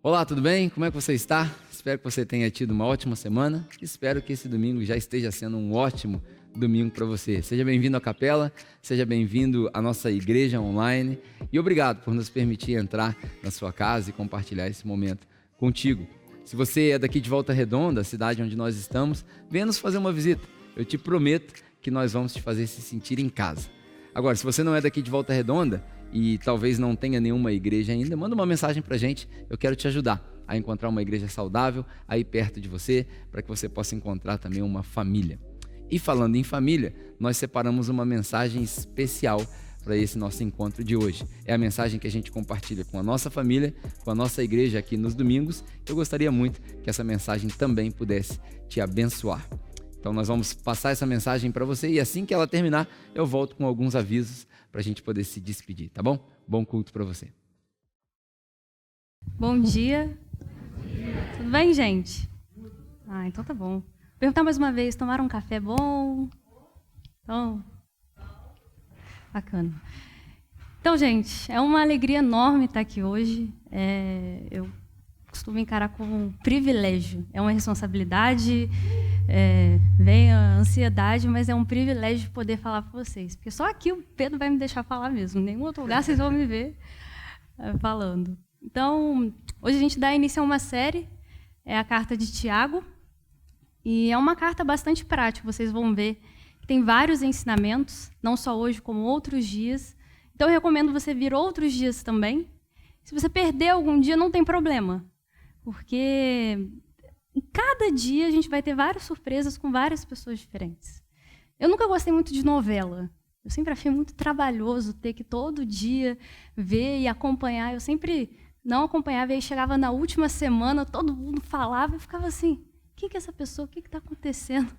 Olá, tudo bem? Como é que você está? Espero que você tenha tido uma ótima semana. Espero que esse domingo já esteja sendo um ótimo domingo para você. Seja bem-vindo à capela, seja bem-vindo à nossa igreja online e obrigado por nos permitir entrar na sua casa e compartilhar esse momento contigo. Se você é daqui de Volta Redonda, a cidade onde nós estamos, venha nos fazer uma visita. Eu te prometo que nós vamos te fazer se sentir em casa. Agora, se você não é daqui de Volta Redonda e talvez não tenha nenhuma igreja ainda, manda uma mensagem pra gente. Eu quero te ajudar a encontrar uma igreja saudável aí perto de você, para que você possa encontrar também uma família. E falando em família, nós separamos uma mensagem especial para esse nosso encontro de hoje. É a mensagem que a gente compartilha com a nossa família, com a nossa igreja aqui nos domingos. Eu gostaria muito que essa mensagem também pudesse te abençoar. Então nós vamos passar essa mensagem para você e assim que ela terminar, eu volto com alguns avisos para a gente poder se despedir, tá bom? Bom culto para você. Bom dia. Tudo bem, gente? Então tá bom. Vou perguntar mais uma vez, tomaram um café bom? Então, bacana. Então, gente, é uma alegria enorme estar aqui hoje. Eu costumo encarar como um privilégio. É uma responsabilidade, vem a ansiedade, mas é um privilégio poder falar para vocês. Porque só aqui o Pedro vai me deixar falar mesmo. Em nenhum outro lugar vocês vão me ver falando. Então, hoje a gente dá início a uma série, é a Carta de Tiago. E é uma carta bastante prática, vocês vão ver. Tem vários ensinamentos, não só hoje, como outros dias. Então, eu recomendo você vir outros dias também. Se você perder algum dia, não tem problema. Porque em cada dia a gente vai ter várias surpresas com várias pessoas diferentes. Eu nunca gostei muito de novela. Eu sempre achei muito trabalhoso ter que todo dia ver e acompanhar. Eu sempre não acompanhava, e aí chegava na última semana, todo mundo falava e ficava assim, quem que é essa pessoa? O que está acontecendo?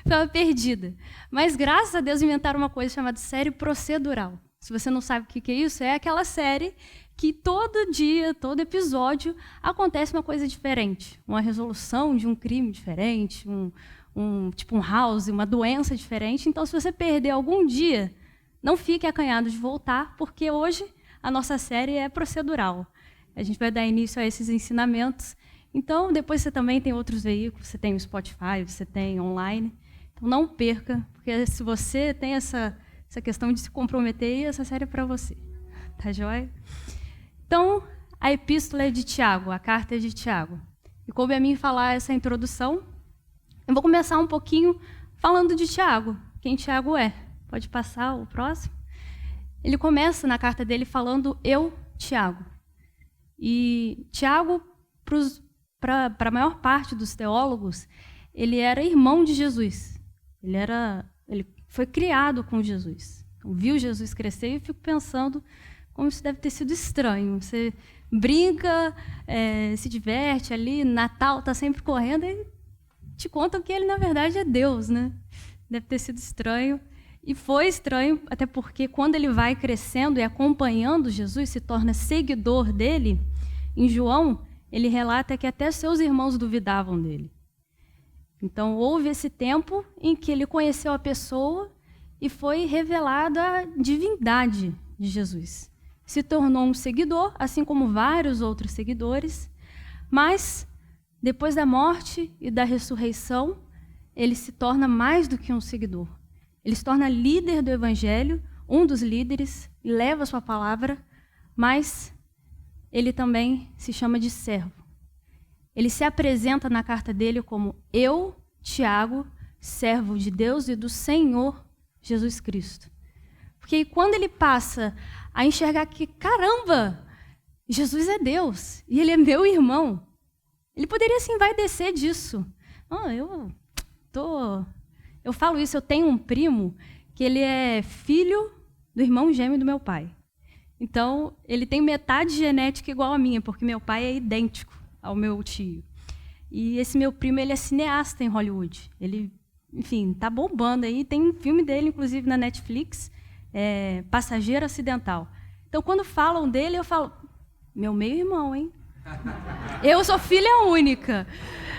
Ficava perdida. Mas, graças a Deus, inventaram uma coisa chamada série procedural. Se você não sabe o que é isso, é aquela série que todo dia, todo episódio, acontece uma coisa diferente. Uma resolução de um crime diferente, tipo um house, uma doença diferente. Então, se você perder algum dia, não fique acanhado de voltar, porque hoje a nossa série é procedural. A gente vai dar início a esses ensinamentos. Então, depois você também tem outros veículos, você tem o Spotify, você tem online. Então, não perca, porque se você tem essa questão de se comprometer, essa série é para você. Tá joia? Então, a epístola é de Tiago, a carta é de Tiago. E coube a mim falar essa introdução. Eu vou começar um pouquinho falando de Tiago. Quem Tiago é? Pode passar o próximo? Ele começa na carta dele falando eu, Tiago. E Tiago, para a maior parte dos teólogos, ele era irmão de Jesus. Ele foi criado com Jesus. Então, viu Jesus crescer e eu fico pensando como isso deve ter sido estranho. Você brinca, se diverte ali, Natal está sempre correndo e te contam que ele, na verdade, é Deus, né? Deve ter sido estranho. E foi estranho, até porque quando ele vai crescendo e acompanhando Jesus, se torna seguidor dele, em João, ele relata que até seus irmãos duvidavam dele. Então, houve esse tempo em que ele conheceu a pessoa e foi revelada a divindade de Jesus. Se tornou um seguidor, assim como vários outros seguidores, mas, depois da morte e da ressurreição, ele se torna mais do que um seguidor. Ele se torna líder do Evangelho, um dos líderes, e leva a sua palavra, mas ele também se chama de servo. Ele se apresenta na carta dele como eu, Tiago, servo de Deus e do Senhor Jesus Cristo. Porque quando ele passa a enxergar que, caramba, Jesus é Deus e ele é meu irmão, ele poderia se envaidecer disso. Eu falo isso, eu tenho um primo que ele é filho do irmão gêmeo do meu pai. Então, ele tem metade genética igual a minha, porque meu pai é idêntico ao meu tio. E esse meu primo, ele é cineasta em Hollywood. Ele, enfim, tá bombando aí. Tem um filme dele, inclusive, na Netflix, Passageiro Acidental. Então, quando falam dele, eu falo, meu meio-irmão, hein? Eu sou filha única.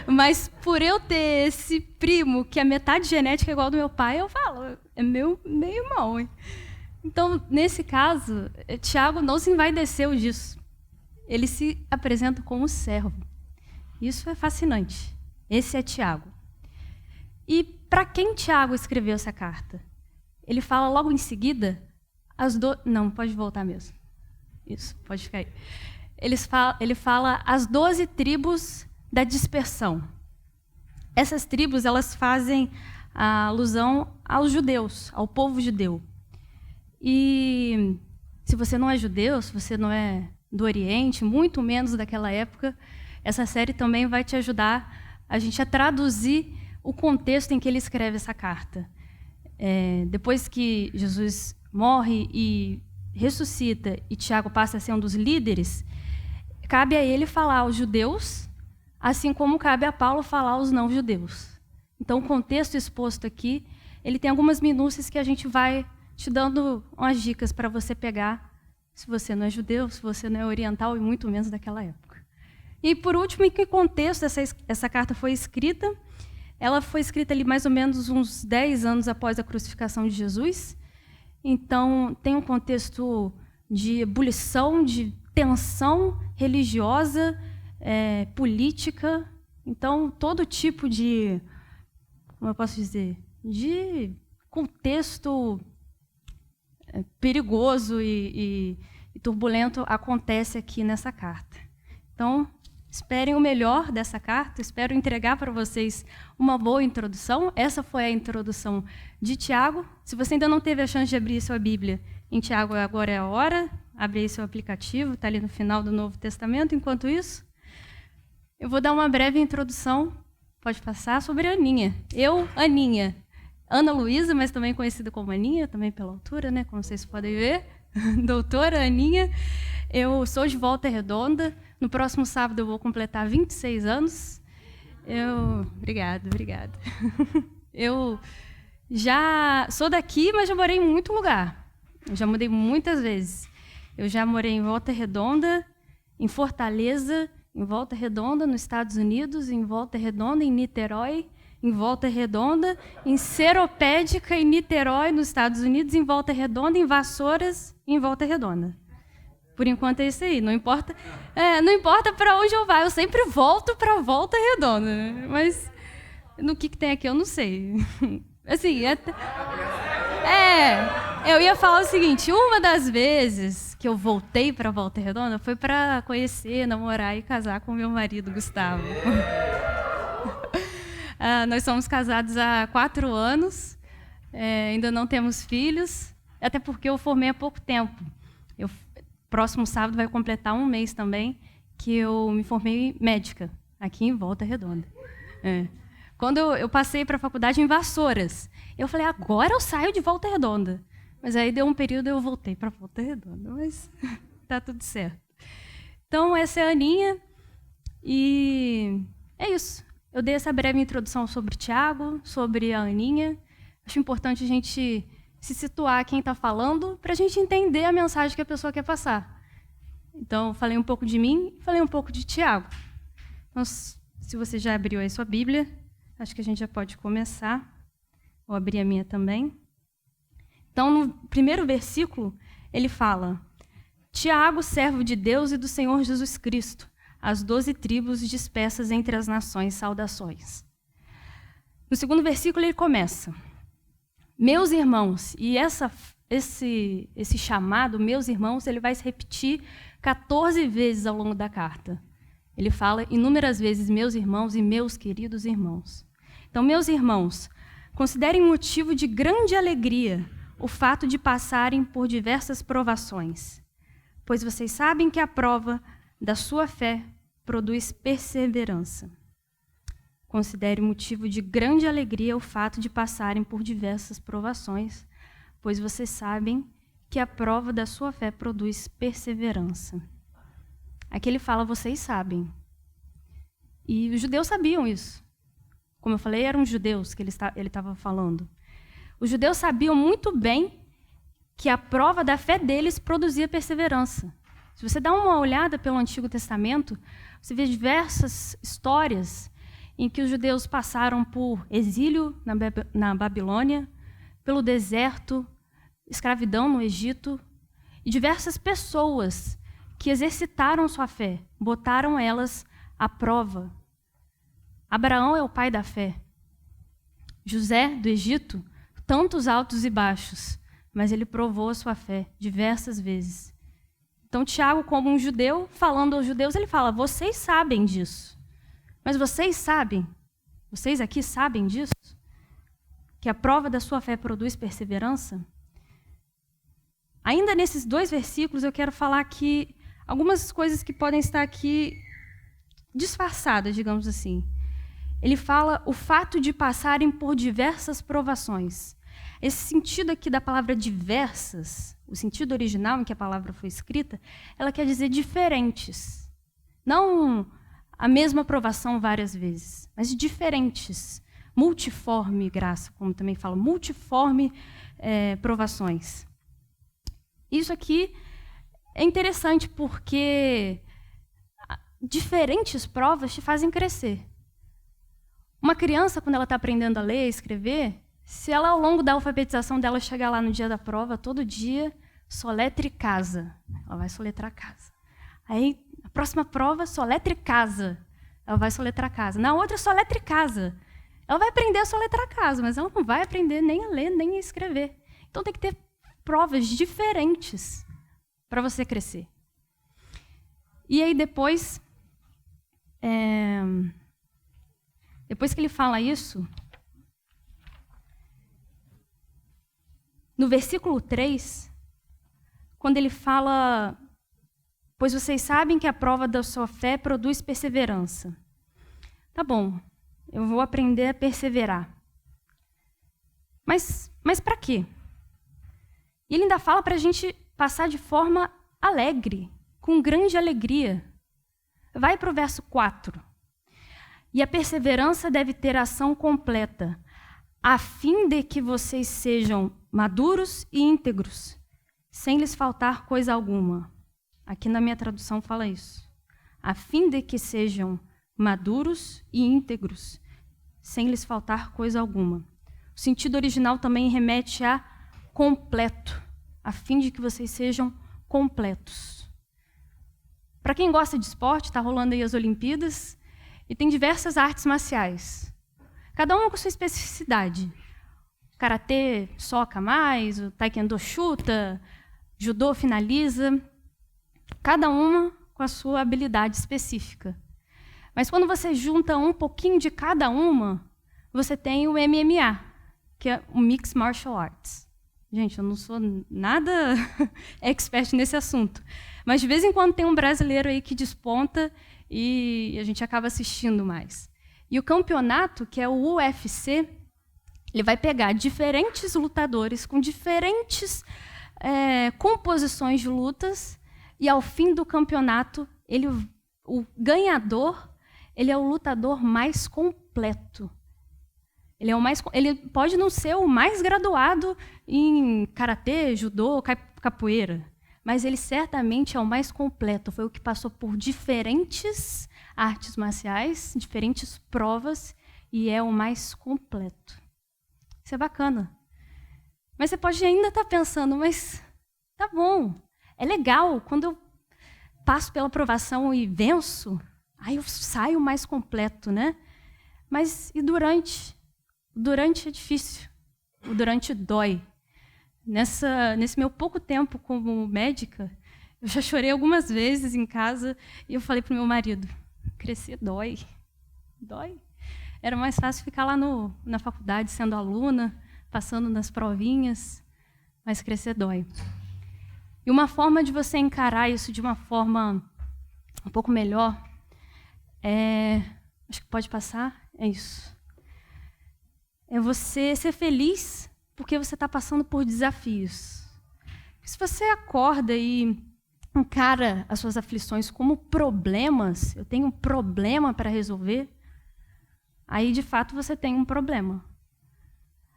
Mas por eu ter esse primo, que é metade genética igual ao do meu pai, eu falo, é meu meio-irmão, hein? Então, nesse caso, Tiago não se envaideceu disso. ele se apresenta como servo. Isso é fascinante. Esse é Tiago. E para quem Tiago escreveu essa carta? Ele fala logo em seguida, não, pode voltar mesmo. Isso, pode ficar aí. Ele fala as 12 tribos da dispersão. Essas tribos, elas fazem a alusão aos judeus, ao povo judeu. E se você não é judeu, se você não é do Oriente, muito menos daquela época, essa série também vai te ajudar a gente a traduzir o contexto em que ele escreve essa carta. Depois que Jesus morre e ressuscita e Tiago passa a ser um dos líderes, cabe a ele falar aos judeus, assim como cabe a Paulo falar aos não-judeus. Então, o contexto exposto aqui, ele tem algumas minúcias que a gente vai te dando umas dicas para você pegar, se você não é judeu, se você não é oriental e muito menos daquela época. E, por último, em que contexto essa carta foi escrita? Ela foi escrita ali mais ou menos uns 10 anos após a crucificação de Jesus. Então, tem um contexto de ebulição, de tensão religiosa, política. Então, todo tipo de, como eu posso dizer, de contexto perigoso e turbulento acontece aqui nessa carta. Então, esperem o melhor dessa carta, espero entregar para vocês uma boa introdução. Essa foi a introdução de Tiago. Se você ainda não teve a chance de abrir sua Bíblia em Tiago, agora é a hora. Abre aí seu aplicativo, está ali no final do Novo Testamento. Enquanto isso, eu vou dar uma breve introdução, pode passar, sobre a Aninha. Eu, Aninha, Ana Luísa, mas também conhecida como Aninha, também pela altura, né, como vocês podem ver, doutora Aninha. Eu sou de Volta Redonda. No próximo sábado eu vou completar 26 anos. Obrigada. Eu já sou daqui, mas já morei em muito lugar. Eu já mudei muitas vezes. Eu já morei em Volta Redonda, em Fortaleza, em Volta Redonda, nos Estados Unidos, em Volta Redonda, em Niterói, em Volta Redonda, em Seropédica, em Niterói, nos Estados Unidos, em Volta Redonda, em Vassouras e em Volta Redonda. Por enquanto é isso aí. Não importa para onde eu vá, eu sempre volto para Volta Redonda. Né? Mas no que tem aqui eu não sei. Assim, eu ia falar o seguinte, uma das vezes que eu voltei para Volta Redonda foi para conhecer, namorar e casar com meu marido, Gustavo. Nós somos casados há 4 anos, ainda não temos filhos, até porque eu formei há pouco tempo. Próximo sábado vai completar 1 mês também que eu me formei médica, aqui em Volta Redonda. Quando eu passei para a faculdade em Vassouras, eu falei, agora eu saio de Volta Redonda. Mas aí deu um período e eu voltei para Volta Redonda, mas tá tudo certo. Então, essa é a Aninha e é isso. Eu dei essa breve introdução sobre o Tiago, sobre a Aninha. Acho importante a gente se situar quem está falando para a gente entender a mensagem que a pessoa quer passar. Então, falei um pouco de mim e falei um pouco de Tiago. Então, se você já abriu aí sua Bíblia, acho que a gente já pode começar. Vou abrir a minha também. Então, no primeiro versículo, ele fala: Tiago, servo de Deus e do Senhor Jesus Cristo, as 12 tribos dispersas entre as nações, saudações. No segundo versículo, ele começa: meus irmãos, e esse chamado, meus irmãos, ele vai se repetir 14 vezes ao longo da carta. Ele fala inúmeras vezes, meus irmãos e meus queridos irmãos. Então, meus irmãos, considerem motivo de grande alegria o fato de passarem por diversas provações, pois vocês sabem que a prova da sua fé produz perseverança. Considere motivo de grande alegria o fato de passarem por diversas provações, pois vocês sabem que a prova da sua fé produz perseverança. Aqui ele fala, vocês sabem. E os judeus sabiam isso. Como eu falei, eram os judeus que ele estava falando. Os judeus sabiam muito bem que a prova da fé deles produzia perseverança. Se você dá uma olhada pelo Antigo Testamento, você vê diversas histórias em que os judeus passaram por exílio na Babilônia, pelo deserto, escravidão no Egito, e diversas pessoas que exercitaram sua fé, botaram elas à prova. Abraão é o pai da fé. José, do Egito, tantos altos e baixos, mas ele provou a sua fé diversas vezes. Então, Tiago, como um judeu, falando aos judeus, ele fala: vocês sabem disso. Mas vocês sabem, vocês aqui sabem disso? Que a prova da sua fé produz perseverança? Ainda nesses 2 versículos, eu quero falar aqui algumas coisas que podem estar aqui disfarçadas, digamos assim. Ele fala o fato de passarem por diversas provações. Esse sentido aqui da palavra diversas, o sentido original em que a palavra foi escrita, ela quer dizer diferentes. Não a mesma provação várias vezes, mas diferentes. Multiforme graça, como também fala, multiforme provações. Isso aqui é interessante porque diferentes provas te fazem crescer. Uma criança, quando ela está aprendendo a ler e escrever, se ela, ao longo da alfabetização dela, chegar lá no dia da prova, todo dia, soletre casa. Ela vai soletrar casa. Aí, a próxima prova, soletre casa. Ela vai soletrar casa. Na outra, soletre casa. Ela vai aprender a soletrar casa, mas ela não vai aprender nem a ler, nem a escrever. Então, tem que ter provas diferentes para você crescer. E aí, depois que ele fala isso, no versículo 3, quando ele fala: pois vocês sabem que a prova da sua fé produz perseverança. Tá bom, eu vou aprender a perseverar. Mas para quê? E ele ainda fala para a gente passar de forma alegre, com grande alegria. Vai para o verso 4. E a perseverança deve ter ação completa, a fim de que vocês sejam maduros e íntegros, sem lhes faltar coisa alguma. Aqui na minha tradução fala isso. A fim de que sejam maduros e íntegros, sem lhes faltar coisa alguma. O sentido original também remete a completo, a fim de que vocês sejam completos. Para quem gosta de esporte, está rolando aí as Olimpíadas, e tem diversas artes marciais, cada uma com sua especificidade. O karatê soca mais, o taekwondo chuta, judô finaliza, cada uma com a sua habilidade específica. Mas quando você junta um pouquinho de cada uma, você tem o MMA, que é o Mixed Martial Arts. Gente, eu não sou nada expert nesse assunto, mas de vez em quando tem um brasileiro aí que desponta e a gente acaba assistindo mais. E o campeonato, que é o UFC, ele vai pegar diferentes lutadores com diferentes composições de lutas, e ao fim do campeonato, o ganhador, ele é o lutador mais completo. Ele pode não ser o mais graduado em karatê, judô, capoeira, mas ele certamente é o mais completo. Foi o que passou por diferentes artes marciais, diferentes provas, e é o mais completo. Isso é bacana. Mas você pode ainda estar pensando, mas tá bom, é legal, quando eu passo pela provação e venço, aí eu saio mais completo, né? Mas e durante? Durante é difícil, o durante dói. Nesse meu pouco tempo como médica, eu já chorei algumas vezes em casa e eu falei para o meu marido: crescer dói. Dói. Era mais fácil ficar lá na faculdade sendo aluna, passando nas provinhas, mas crescer dói. E uma forma de você encarar isso de uma forma um pouco melhor acho que pode passar, é isso. É você ser feliz porque você está passando por desafios. Se você acorda e encara as suas aflições como problemas, eu tenho um problema para resolver, aí, de fato, você tem um problema.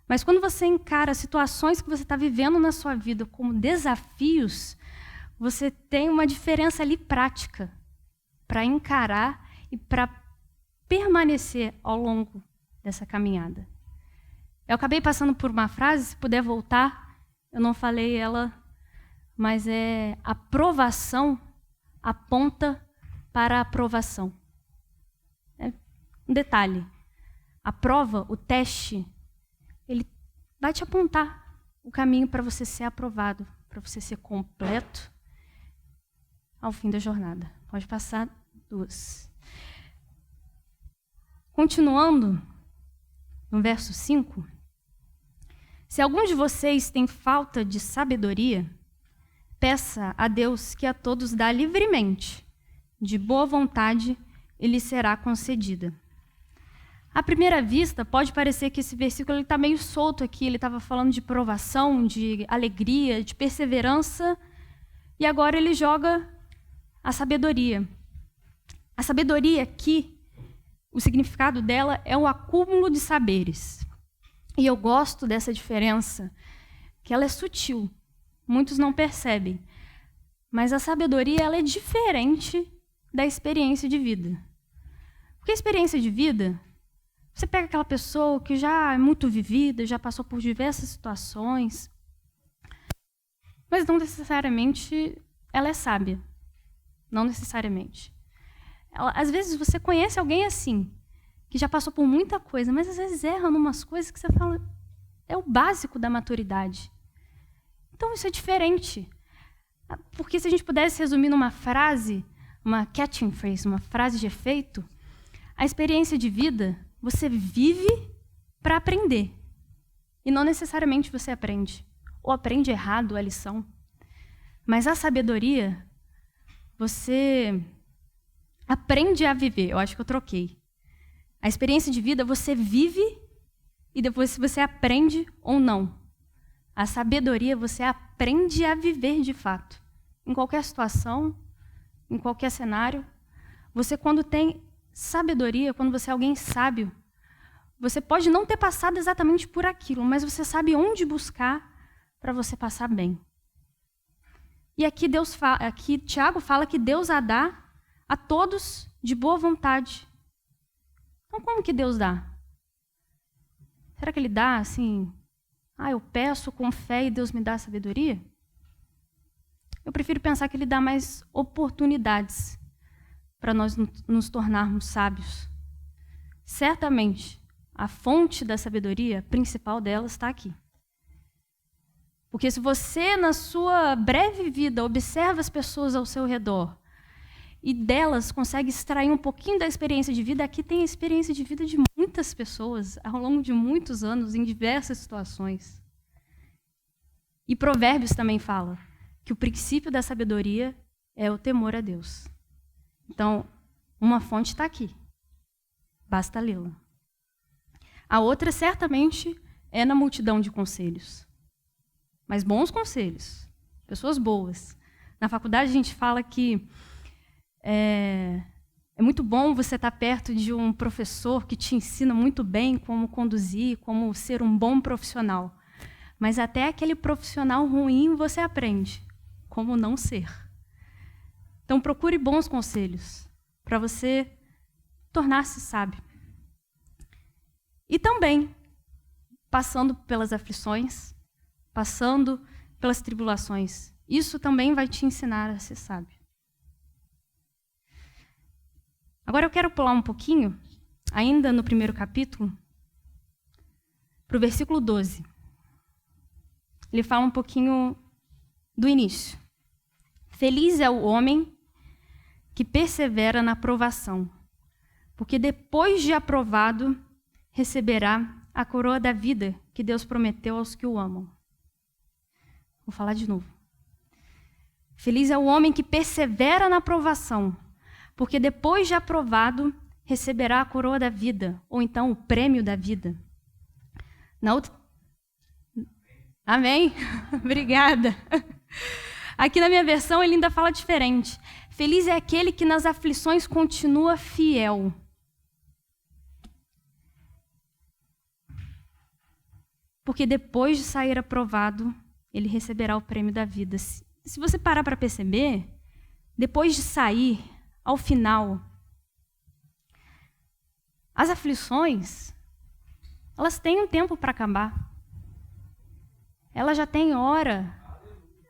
Mas quando você encara situações que você está vivendo na sua vida como desafios, você tem uma diferença ali prática para encarar e para permanecer ao longo dessa caminhada. Eu acabei passando por uma frase, se puder voltar, eu não falei ela, mas a provação aponta para a aprovação. Um detalhe, a prova, o teste, ele vai te apontar o caminho para você ser aprovado, para você ser completo ao fim da jornada. Pode passar 2. Continuando, no verso 5, se algum de vocês tem falta de sabedoria, peça a Deus que a todos dá livremente, de boa vontade, e lhe será concedida. À primeira vista, pode parecer que esse versículo está meio solto aqui, ele estava falando de provação, de alegria, de perseverança, e agora ele joga a sabedoria. A sabedoria aqui, o significado dela é o acúmulo de saberes. E eu gosto dessa diferença, que ela é sutil, muitos não percebem, mas a sabedoria ela é diferente da experiência de vida. Porque a experiência de vida, você pega aquela pessoa que já é muito vivida, já passou por diversas situações, mas não necessariamente ela é sábia. Não necessariamente. Às vezes você conhece alguém assim, que já passou por muita coisa, mas às vezes erra em umas coisas que você fala, é o básico da maturidade. Então isso é diferente. Porque se a gente pudesse resumir numa frase, uma catching phrase, uma frase de efeito, a experiência de vida, você vive para aprender. E não necessariamente você aprende. Ou aprende errado a lição. Mas a sabedoria, você aprende a viver. Eu acho que eu troquei. A experiência de vida, você vive e depois você aprende ou não. A sabedoria, você aprende a viver de fato. Em qualquer situação, em qualquer cenário. Você, quando tem sabedoria, quando você é alguém sábio, você pode não ter passado exatamente por aquilo, mas você sabe onde buscar para você passar bem. E aqui Tiago fala que Deus a dá a todos de boa vontade. Então, como que Deus dá? Será que Ele dá assim, eu peço com fé e Deus me dá sabedoria? Eu prefiro pensar que Ele dá mais oportunidades para nós nos tornarmos sábios. Certamente, a fonte da sabedoria principal dela está aqui. Porque se você, na sua breve vida, observa as pessoas ao seu redor e delas consegue extrair um pouquinho da experiência de vida, aqui tem a experiência de vida de muitas pessoas ao longo de muitos anos, em diversas situações. E Provérbios também fala que o princípio da sabedoria é o temor a Deus. Então, uma fonte está aqui. Basta lê-la. A outra, certamente, é na multidão de conselhos. Mas bons conselhos. Pessoas boas. Na faculdade, a gente fala que é muito bom você estar perto de um professor que te ensina muito bem como conduzir, como ser um bom profissional. Mas até aquele profissional ruim você aprende como não ser. Então, procure bons conselhos para você tornar-se sábio. E também, passando pelas aflições, passando pelas tribulações, isso também vai te ensinar a ser sábio. Agora eu quero pular um pouquinho, ainda no primeiro capítulo, para o versículo 12. Ele fala um pouquinho do início. Feliz é o homem que persevera na provação, porque depois de aprovado, receberá a coroa da vida que Deus prometeu aos que o amam. Vou falar de novo. Feliz é o homem que persevera na provação, porque depois de aprovado, receberá a coroa da vida, ou então o prêmio da vida. Amém? Obrigada. Aqui na minha versão ele ainda fala diferente. Feliz é aquele que nas aflições continua fiel. Porque depois de sair aprovado, ele receberá o prêmio da vida. Se você parar para perceber, depois de sair, ao final, as aflições, elas têm um tempo para acabar. Ela já tem hora,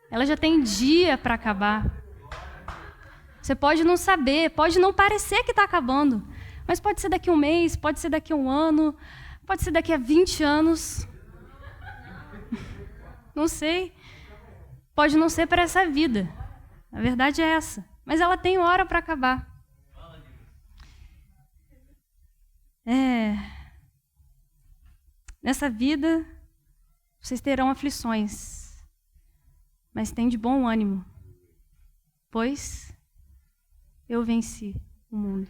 ela já tem dia para acabar. Você pode não saber, pode não parecer que está acabando, mas pode ser daqui a um mês, pode ser daqui a um ano, pode ser daqui a 20 anos. Não sei. Pode não ser para essa vida. A verdade é essa. Mas ela tem hora para acabar. Nessa vida, vocês terão aflições, mas tem de bom ânimo, pois eu venci o mundo.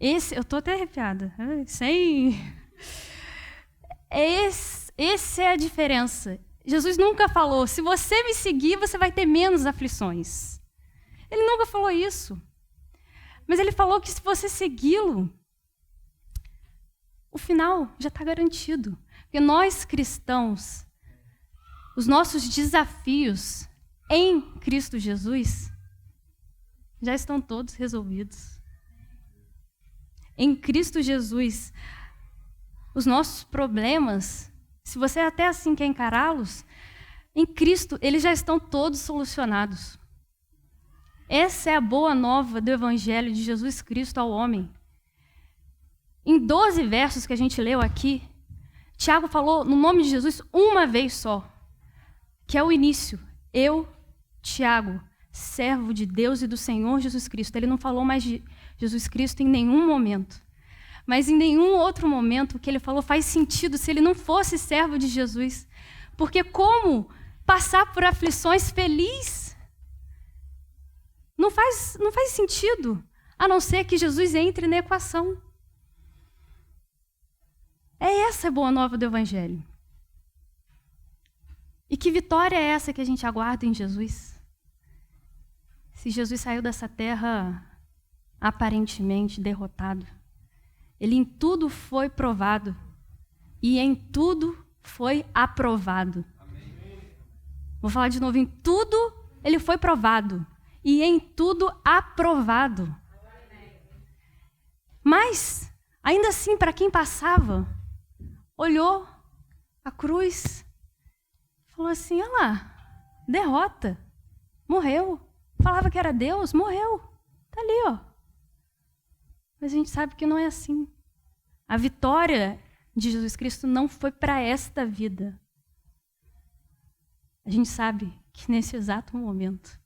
Eu estou até arrepiada. Essa é a diferença. Jesus nunca falou, se você me seguir, você vai ter menos aflições. Ele nunca falou isso. Mas ele falou que se você segui-lo, o final já está garantido. Porque nós cristãos, os nossos desafios em Cristo Jesus já estão todos resolvidos. Em Cristo Jesus, os nossos problemas, se você até assim quer encará-los, em Cristo eles já estão todos solucionados. Essa é a boa nova do Evangelho de Jesus Cristo ao homem. Em 12 versos que a gente leu aqui, Tiago falou no nome de Jesus uma vez só, que é o início. Eu, Tiago, servo de Deus e do Senhor Jesus Cristo. Ele não falou mais de Jesus Cristo em nenhum momento. Mas em nenhum outro momento o que ele falou faz sentido se ele não fosse servo de Jesus. Porque como passar por aflições feliz? Não faz sentido, a não ser que Jesus entre na equação. É essa a boa nova do Evangelho. E que vitória é essa que a gente aguarda em Jesus? Se Jesus saiu dessa terra aparentemente derrotado, ele em tudo foi provado e em tudo foi aprovado. Amém. Vou falar de novo, em tudo ele foi provado e em tudo aprovado. Amém. Mas, ainda assim, para quem passava, olhou a cruz, falou assim, olha lá, derrota, morreu. Falava que era Deus, morreu. Está ali, ó. Mas a gente sabe que não é assim. A vitória de Jesus Cristo não foi para esta vida. A gente sabe que nesse exato momento,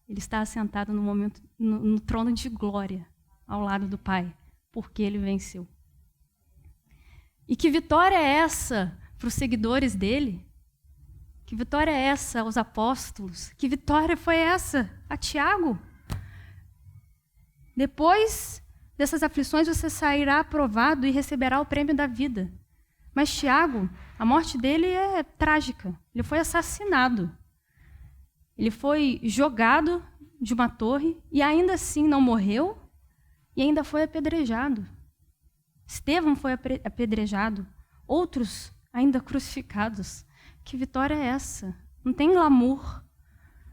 ele está assentado no trono de glória, ao lado do Pai, porque ele venceu. E que vitória é essa para os seguidores dele? Que vitória é essa aos apóstolos? Que vitória foi essa a Tiago? Depois dessas aflições você sairá aprovado e receberá o prêmio da vida. Mas Tiago, a morte dele é trágica. Ele foi assassinado. Ele foi jogado de uma torre e ainda assim não morreu e ainda foi apedrejado. Estevão foi apedrejado, outros ainda crucificados. Que vitória é essa? Não tem glamour,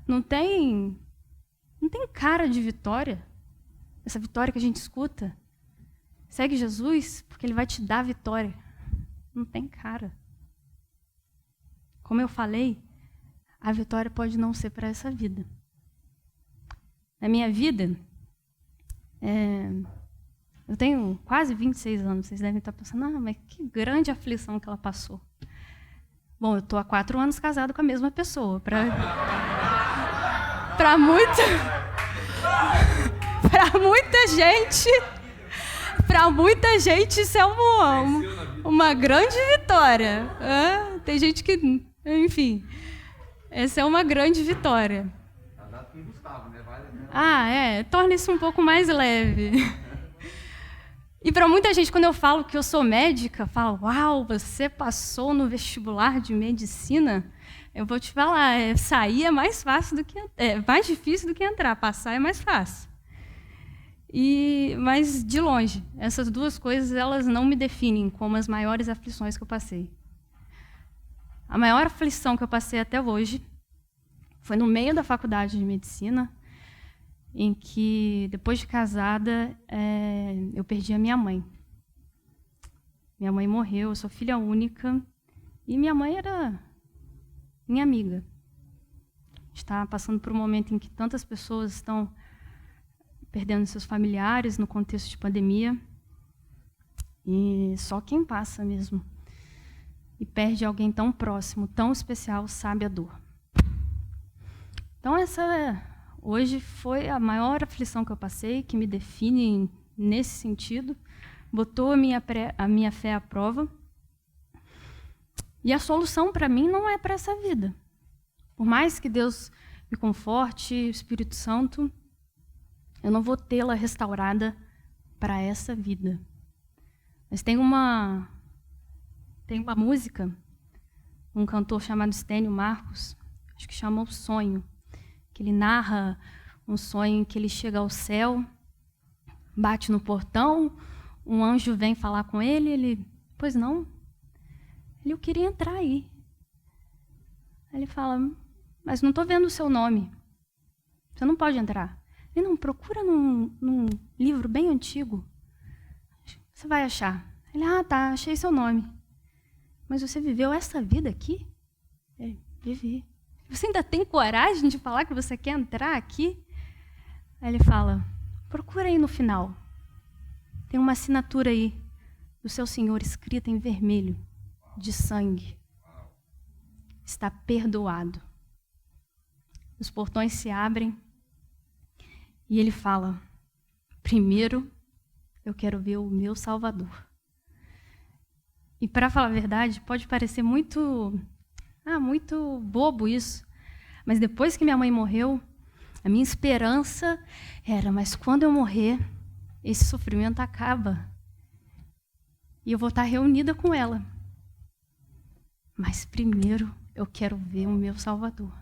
não tem cara de vitória. Essa vitória que a gente escuta. Segue Jesus porque ele vai te dar vitória. Não tem cara. Como eu falei, a vitória pode não ser para essa vida. Na minha vida, eu tenho quase 26 anos. Vocês devem estar pensando, mas que grande aflição que ela passou. Bom, eu estou há 4 anos casado com a mesma pessoa. Para muita gente isso é uma grande vitória. Tem gente que, enfim, essa é uma grande vitória. Casado com o Gustavo, né? Torna isso um pouco mais leve. E para muita gente, quando eu falo que eu sou médica, fala, uau, você passou no vestibular de medicina? Eu vou te falar, sair é mais fácil do que mais difícil do que entrar, passar é mais fácil. Mas de longe, essas duas coisas elas não me definem como as maiores aflições que eu passei. A maior aflição que eu passei até hoje foi no meio da faculdade de medicina, em que, depois de casada, eu perdi a minha mãe. Minha mãe morreu, eu sou filha única, e minha mãe era minha amiga. está passando por um momento em que tantas pessoas estão perdendo seus familiares no contexto de pandemia. E só quem passa mesmo e perde alguém tão próximo, tão especial, sabe a dor. Então hoje foi a maior aflição que eu passei, que me define nesse sentido, botou a minha fé à prova. E a solução para mim não é para essa vida. Por mais que Deus me conforte, o Espírito Santo, eu não vou tê-la restaurada para essa vida. Mas tem uma música, um cantor chamado Stênio Marcos, acho que chama O Sonho, que ele narra um sonho em que ele chega ao céu, bate no portão, um anjo vem falar com ele, pois não, eu queria entrar aí. Ele fala, mas não estou vendo o seu nome, você não pode entrar. Ele não, procura num livro bem antigo, você vai achar. Ele, tá, achei seu nome. Mas você viveu essa vida aqui? Ele, vivi. Você ainda tem coragem de falar que você quer entrar aqui? Aí ele fala, procura aí no final. Tem uma assinatura aí do seu Senhor escrita em vermelho, de sangue. Está perdoado. Os portões se abrem e ele fala, primeiro eu quero ver o meu Salvador. E para falar a verdade, pode parecer muito bobo isso. Mas depois que minha mãe morreu, a minha esperança era, mas quando eu morrer, esse sofrimento acaba. E eu vou estar reunida com ela. Mas primeiro eu quero ver o meu Salvador.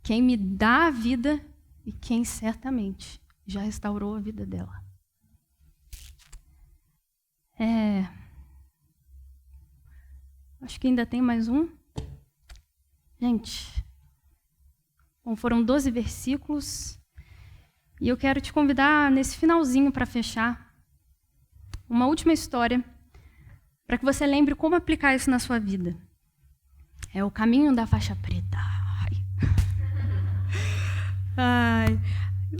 Quem me dá a vida e quem certamente já restaurou a vida dela. Acho que ainda tem mais um. Gente, bom, foram 12 versículos. E eu quero te convidar nesse finalzinho para fechar uma última história, para que você lembre como aplicar isso na sua vida. É o caminho da faixa preta. Ai.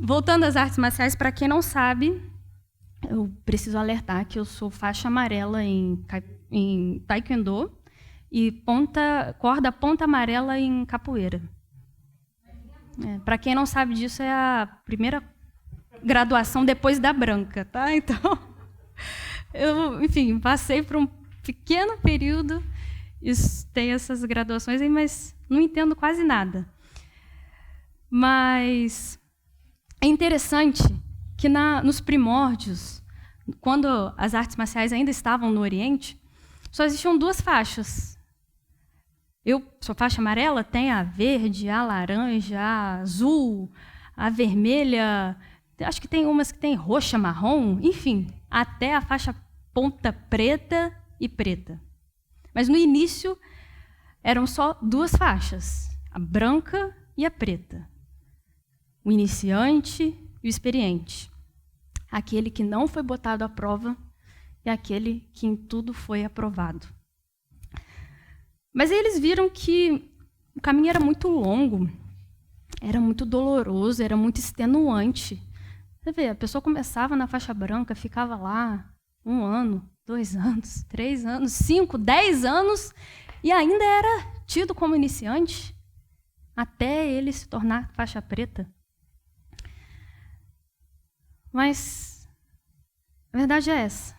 Voltando às artes marciais, para quem não sabe, eu preciso alertar que eu sou faixa amarela em taekwondo e corda ponta amarela em capoeira. Para quem não sabe disso, é a primeira graduação depois da branca, tá? Então, eu, enfim, passei por um pequeno período, tem essas graduações aí, mas não entendo quase nada. Mas é interessante que nos primórdios, quando as artes marciais ainda estavam no Oriente, só existiam 2 faixas. Eu sou faixa amarela, tem a verde, a laranja, a azul, a vermelha, acho que tem umas que tem roxa, marrom, enfim, até a faixa ponta preta e preta. Mas no início eram só 2 faixas, a branca e a preta. O iniciante e o experiente. Aquele que não foi botado à prova e aquele que em tudo foi aprovado. Mas aí eles viram que o caminho era muito longo, era muito doloroso, era muito extenuante. Você vê, a pessoa começava na faixa branca, ficava lá 1 ano, 2 anos, 3 anos, 5, 10 anos, e ainda era tido como iniciante, até ele se tornar faixa preta. Mas a verdade é essa.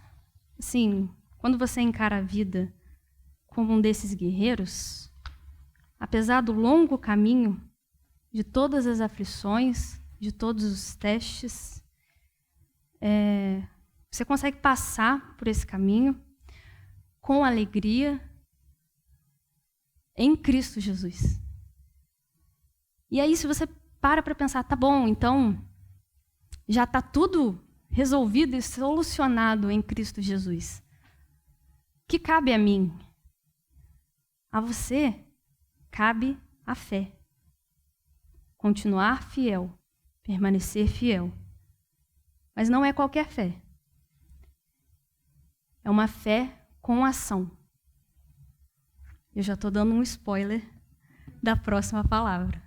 Assim, quando você encara a vida como um desses guerreiros, apesar do longo caminho, de todas as aflições, de todos os testes, você consegue passar por esse caminho com alegria em Cristo Jesus. E aí, se você para pensar, tá bom, então já está tudo resolvido e solucionado em Cristo Jesus. O que cabe a mim? A você cabe a fé. Continuar fiel, permanecer fiel. Mas não é qualquer fé. É uma fé com ação. Eu já estou dando um spoiler da próxima palavra.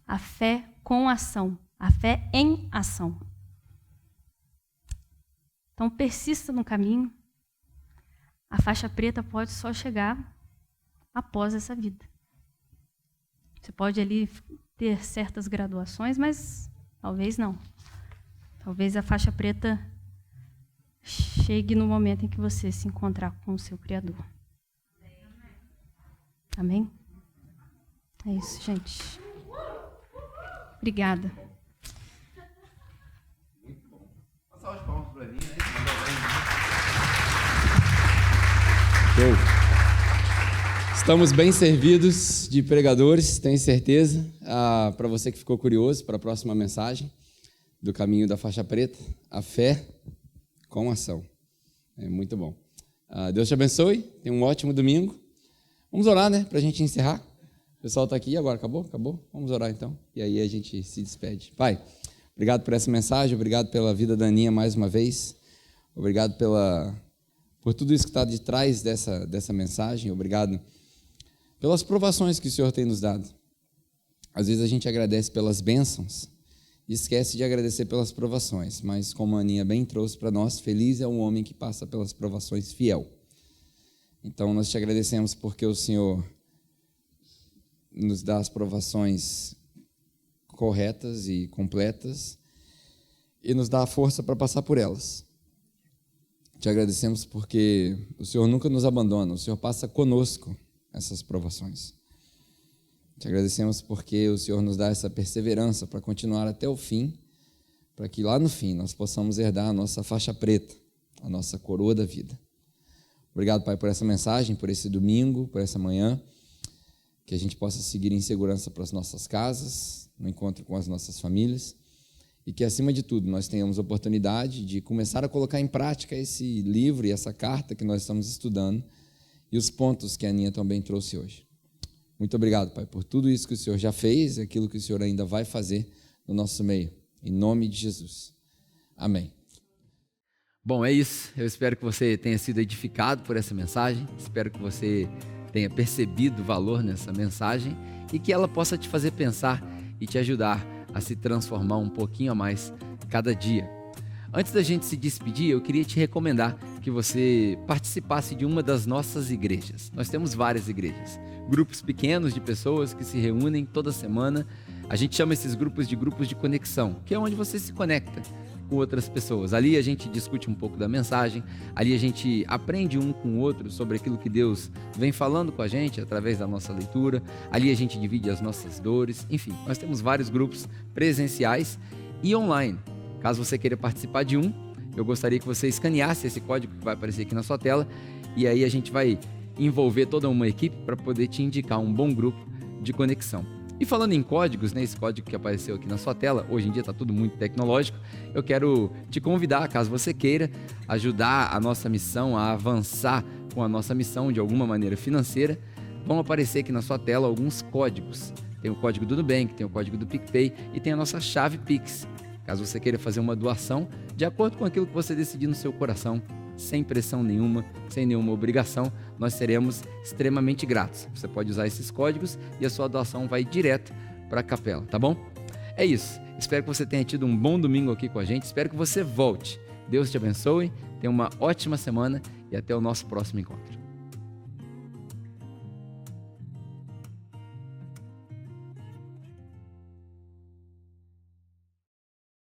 a fé com ação, a fé em ação. Então, persista no caminho. A faixa preta pode só chegar após essa vida. Você pode ali ter certas graduações, mas talvez não. Talvez a faixa preta chegue no momento em que você se encontrar com o seu Criador. Amém? É isso, gente. Obrigada. Muito bom. Uma salva de palmas para mim, né? Show. Estamos bem servidos de pregadores, tenho certeza. Para você que ficou curioso, para a próxima mensagem do caminho da faixa preta, a fé com ação. É muito bom. Deus te abençoe, tenha um ótimo domingo. Vamos orar, né, para a gente encerrar. O pessoal está aqui agora, acabou? Acabou? Vamos orar então, e aí a gente se despede. Pai, obrigado por essa mensagem, obrigado pela vida da Aninha mais uma vez, obrigado por tudo isso que está de trás dessa mensagem, obrigado pelas provações que o Senhor tem nos dado. Às vezes a gente agradece pelas bênçãos e esquece de agradecer pelas provações, mas como a Aninha bem trouxe para nós, feliz é um homem que passa pelas provações fiel. Então nós te agradecemos porque o Senhor nos dá as provações corretas e completas e nos dá a força para passar por elas. Te agradecemos porque o Senhor nunca nos abandona, o Senhor passa conosco essas provações. Te agradecemos porque o Senhor nos dá essa perseverança para continuar até o fim, para que lá no fim nós possamos herdar a nossa faixa preta, a nossa coroa da vida. Obrigado, Pai, por essa mensagem, por esse domingo, por essa manhã, que a gente possa seguir em segurança para as nossas casas, no encontro com as nossas famílias, e que, acima de tudo, nós tenhamos a oportunidade de começar a colocar em prática esse livro e essa carta que nós estamos estudando e os pontos que a Aninha também trouxe hoje. Muito obrigado, Pai, por tudo isso que o Senhor já fez e aquilo que o Senhor ainda vai fazer no nosso meio. Em nome de Jesus. Amém. Bom, é isso. Eu espero que você tenha sido edificado por essa mensagem. Espero que você tenha percebido o valor nessa mensagem e que ela possa te fazer pensar e te ajudar a se transformar um pouquinho a mais cada dia. Antes da gente se despedir, eu queria te recomendar que você participasse de uma das nossas igrejas. Nós temos várias igrejas, grupos pequenos de pessoas que se reúnem toda semana. A gente chama esses grupos de conexão, que é onde você se conecta com outras pessoas. Ali a gente discute um pouco da mensagem, ali a gente aprende um com o outro sobre aquilo que Deus vem falando com a gente através da nossa leitura, ali a gente divide as nossas dores, enfim, nós temos vários grupos presenciais e online. Caso você queira participar de um, eu gostaria que você escaneasse esse código que vai aparecer aqui na sua tela e aí a gente vai envolver toda uma equipe para poder te indicar um bom grupo de conexão. E falando em códigos, né, esse código que apareceu aqui na sua tela, hoje em dia está tudo muito tecnológico, eu quero te convidar, caso você queira, ajudar a nossa missão a avançar com a nossa missão de alguma maneira financeira, vão aparecer aqui na sua tela alguns códigos. Tem o código do Nubank, tem o código do PicPay e tem a nossa chave Pix. Caso você queira fazer uma doação, de acordo com aquilo que você decidir no seu coração, sem pressão nenhuma, sem nenhuma obrigação, nós seremos extremamente gratos. Você pode usar esses códigos e a sua doação vai direto para a capela, tá bom? É isso. Espero que você tenha tido um bom domingo aqui com a gente. Espero que você volte. Deus te abençoe, tenha uma ótima semana e até o nosso próximo encontro.